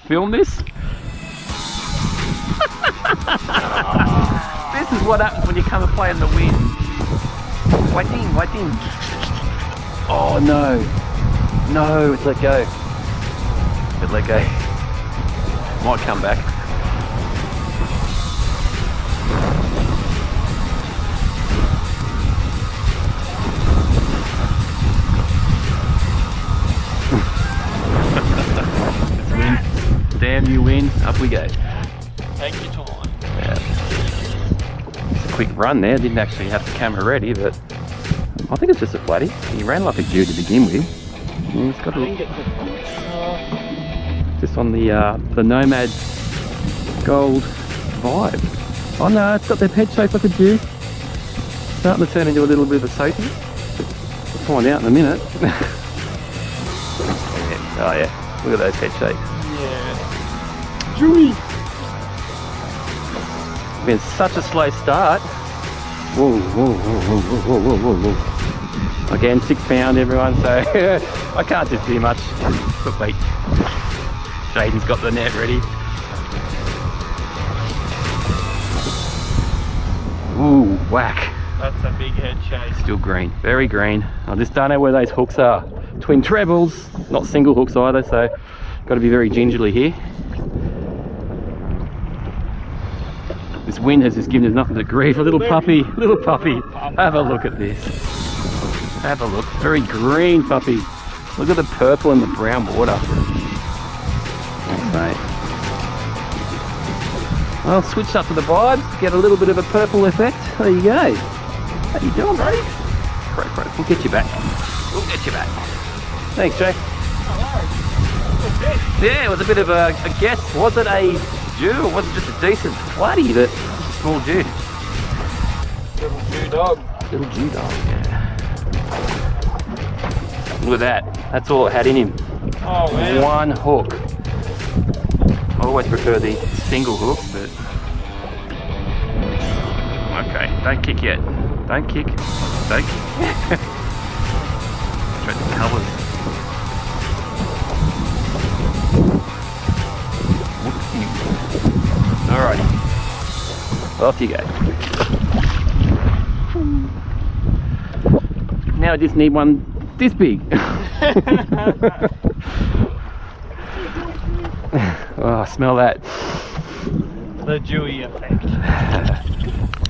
film this? This is what happens when you come and play in the wind. Waiting, waiting. Oh no. No, it's let go. It let go. Might come back. It's wind. Damn you win. Up we go. Take your time. Yeah. It's a quick run there. Didn't actually have the camera ready, but I think it's just a flatty. He ran like a Jew to begin with. Yeah, it's got a little, just on the Nomad Gold vibe. Oh no, it's got that head shape like a Jew. Starting to turn into a little bit of a soapy. We'll find out in a minute. Yeah. Oh yeah, look at those head shapes. Yeah. Jewy. Been such a slow start. Whoa, whoa, whoa, whoa, whoa, whoa, whoa, whoa. Again, 6 pound everyone, so I can't do too much. But wait, Shaden's got the net ready. Ooh, whack. That's a big head chase. Still green, very green. I just don't know where those hooks are. Twin trebles, not single hooks either, so got to be very gingerly here. This wind has just given us nothing to grieve. A little puppy, have a look at this. Have a look, very green puppy. Look at the purple and the brown water. Mate. Well, switch up to the vibes, get a little bit of a purple effect. There you go. How you doing, buddy? Right, we'll get you back. We'll get you back. Thanks, Jay. Yeah, it was a bit of a guess. Was it a Jew or was it just a decent flatty that small Jew? Little Jew dog. Little Jew dog, yeah. Look at that. That's all it had in him. Oh man. One hook. I always prefer the single hook, but okay. Don't kick yet. Don't kick. Don't kick. Try the colours. Alrighty. Off you go. Now I just need one this big. Oh, smell that. The Jewy effect.